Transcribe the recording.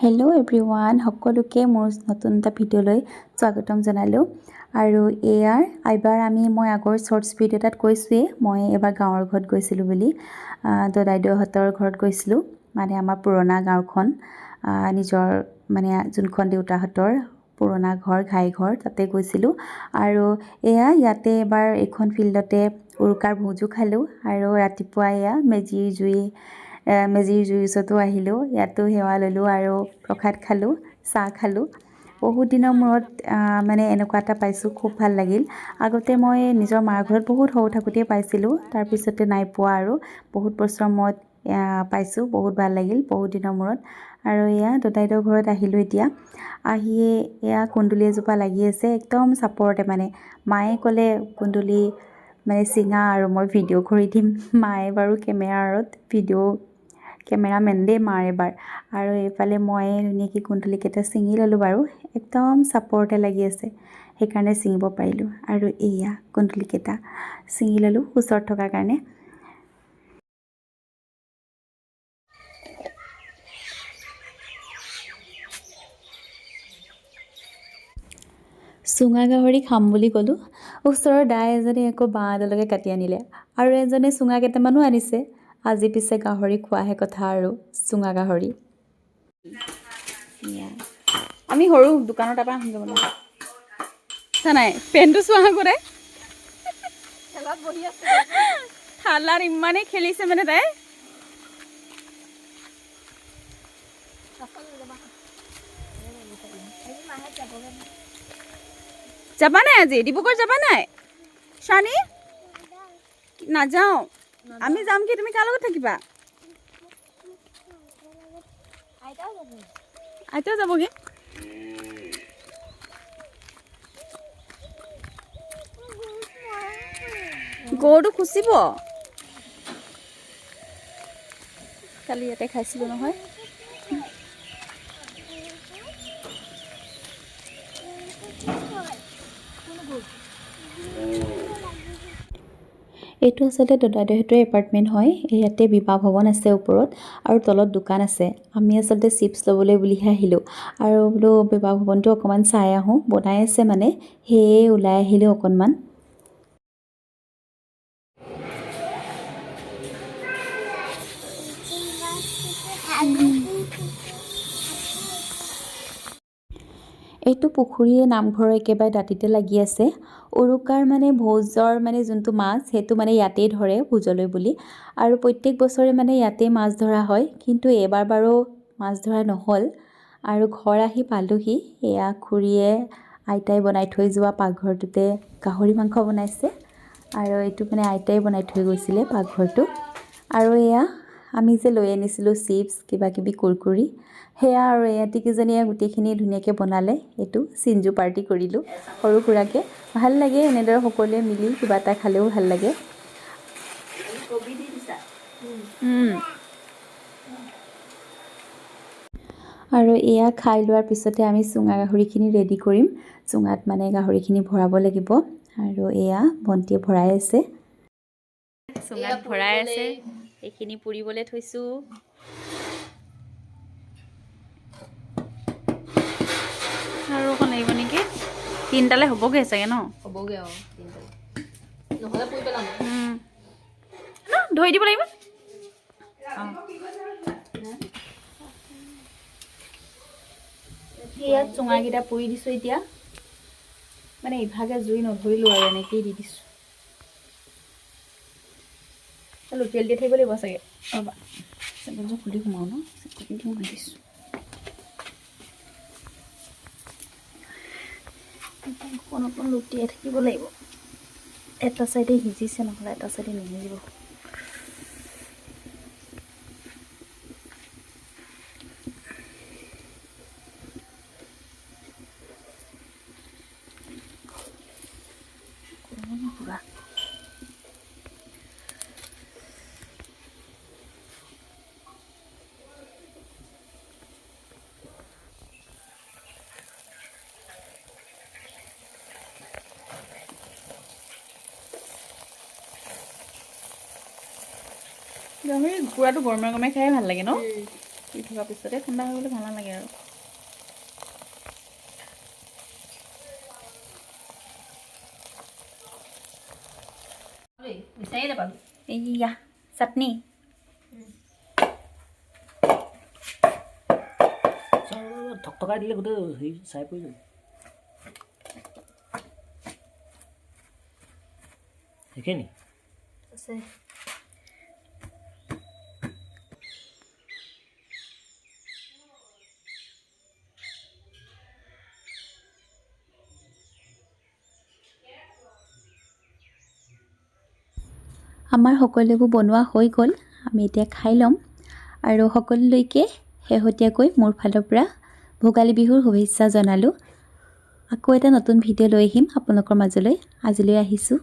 hello' everyone সকলোকে মোৰ নতুন এটা ভিডিঅ'লৈ স্বাগতম জনালোঁ আৰু এইবাৰ মই আগৰ শ্বৰ্টছ ভিডিঅ' এটাত কৈছোঁৱেই মই এবাৰ গাঁৱৰ ঘৰত গৈছিলোঁ বুলি দদাইদেউহঁতৰ ঘৰত গৈছিলোঁ মানে আমাৰ পুৰণা গাঁওখন নিজৰ মানে যোনখন দেউতাহঁতৰ পুৰণা ঘৰ ঘাই ঘৰ তাতে গৈছিলোঁ আৰু ইয়াতে এবাৰ এইখন ফিল্ডতে উৰুকাৰ ভোজো খালোঁ আৰু ৰাতিপুৱা মেজিৰ জুইৰ ওচৰতো আহিলোঁ ইয়াতো সেৱা ল'লোঁ আৰু প্ৰসাদ খালোঁ চাহ খালোঁ বহুত দিনৰ মূৰত মানে এনেকুৱা এটা পাইছোঁ খুব ভাল লাগিল আগতে মই নিজৰ মাৰ ঘৰত বহুত সৰু থাকোঁতেই পাইছিলোঁ তাৰপিছতে নাই পোৱা আৰু বহুত বছৰ মূৰত পাইছোঁ বহুত ভাল লাগিল বহুত দিনৰ মূৰত আৰু দদাইদেউৰ ঘৰত আহিলোঁ এতিয়া আহিয়ে কুন্দুলি এজোপা লাগি আছে একদম চাপৰতে মানে মায়ে ক'লে কুন্দুলি মানে চিঙা আৰু মই ভিডিঅ' কৰি দিম মায়ে বাৰু কেমেৰামেন দেই মাৰ এবাৰ আৰু এইফালে মই ধুনীয়াকৈ কুন্দুলিকেইটা ছিঙি ল'লোঁ বাৰু একদম চাপৰতে লাগি আছে সেইকাৰণে ছিঙিব পাৰিলোঁ আৰু কুন্দুলিকেইটা ছিঙি ল'লোঁ ওচৰত থকাৰ কাৰণে চুঙা গাহৰি খাম বুলি ক'লোঁ ওচৰৰ দাই এজনে আকৌ বাঁহ এডালকে কাটি আনিলে আৰু এজনে চুঙা কেইটামানো আনিছে আজি পিছে গাহৰি খোৱাহে কথা আৰু চুঙা গাহৰি আমি সৰু দোকানৰ তাৰপৰা আহোঁ যাব নাই পেনটো চোৱা আগতে ঠালাত ইমানেই খেলিছে মানে তাই যাবা নাই আজি ডিব্ৰুগড় যাবা নাই শানি নাযাওঁ আমি যাম কি তুমি কাৰ লগত থাকিবা আইতাও যাবগে গৰুটো খুচিব কালি ইয়াতে খাইছিলোঁ নহয় এইটো আচলতে দদাইদেউহঁতৰ এপাৰ্টমেণ্ট হয় ইয়াতে বিবাহ ভৱন আছে ওপৰত আৰু তলত দোকান আছে আমি আচলতে চিপছ ল'বলৈ বুলিহে আহিলোঁ আৰু বোলো বিবাহ ভৱনটো অকণমান চাই আহোঁ বনাই আছে মানে সেয়ে ওলাই আহিলোঁ অকণমান এইটো পুখুৰীয়ে নামঘৰৰ একেবাৰে দাঁতিতে লাগি আছে উৰুকাৰ মানে ভোজৰ মানে যোনটো মাছ সেইটো মানে ইয়াতেই ধৰে ভোজলৈ বুলি আৰু প্ৰত্যেক বছৰে মানে ইয়াতেই মাছ ধৰা হয় কিন্তু এইবাৰ বাৰু মাছ ধৰা নহ'ল আৰু ঘৰ আহি পালোহি খুৰীয়ে আইতাই বনাই থৈ যোৱা পাকঘৰটোতে গাহৰি মাংস বনাইছে আৰু এইটো মানে আইতাই বনাই থৈ গৈছিলে পাকঘৰটো আৰু আমি যে লৈ আনিছিলোঁ চিপছ কিবাকিবি কুৰকুৰি সেয়া আৰু এয়াটিকেইজনীয়ে গোটেইখিনি ধুনীয়াকৈ বনালে এইটো চিঞ্জু পাৰ্টি কৰিলোঁ সৰু সুৰাকৈ ভাল লাগে এনেদৰে সকলোৱে মিলি কিবা এটা খালেও ভাল লাগে আৰু খাই লোৱাৰ পিছতে আমি চুঙা গাহৰিখিনি ৰেডি কৰিম চুঙাত মানে গাহৰিখিনি ভৰাব লাগিব আৰু ভণ্টিয়ে ভৰাই আছে চুঙাত ভৰাই আছে এইখিনি পুৰিবলৈ থৈছোঁ আৰু অকণ লাগিব নেকি তিনটালে হ'বগে চাগে ন হ'বগে নহ'লে পুৰি পেলাম ধৰি দিব লাগিব ইয়াত চুঙাকেইটা পুৰি দিছোঁ এতিয়া মানে ইভাগে জুই নধৰিলোঁ আৰু এনেকেই দি দিছোঁ লুটিয়াল দি থাকিব লাগিব চাগে ৰ'বা চেপেলযোৰ খুলি সোমাওঁ ন চেপেলযোৰ সোমাই দিছোঁ অকণ অকণ লুটিয়াই থাকিব লাগিব এটা চাইডে সিজিছে নহ'লে এটা চাইডে নিসিজিব গাহৰি কুকুৰাটো গৰমে গৰমে খাই ভাল লাগে ন দি থকাৰ পিছতে ঠাণ্ডা হৈ গ'লে ভাল নালাগে আৰু এইয়া চাটনি থকথকাই দিলে গোটেই হেৰি চাই পৰি যাব সেইখিনি আছে আমাৰ সকলোবোৰ বনোৱা হৈ গ'ল আমি এতিয়া খাই ল'ম আৰু সকলোলৈকে শেহতীয়াকৈ মোৰ ফালৰ পৰা ভোগালী বিহুৰ শুভেচ্ছা জনালোঁ আকৌ এটা নতুন ভিডিঅ' লৈ আহিম আপোনালোকৰ মাজলৈ আজিলৈ আহিছোঁ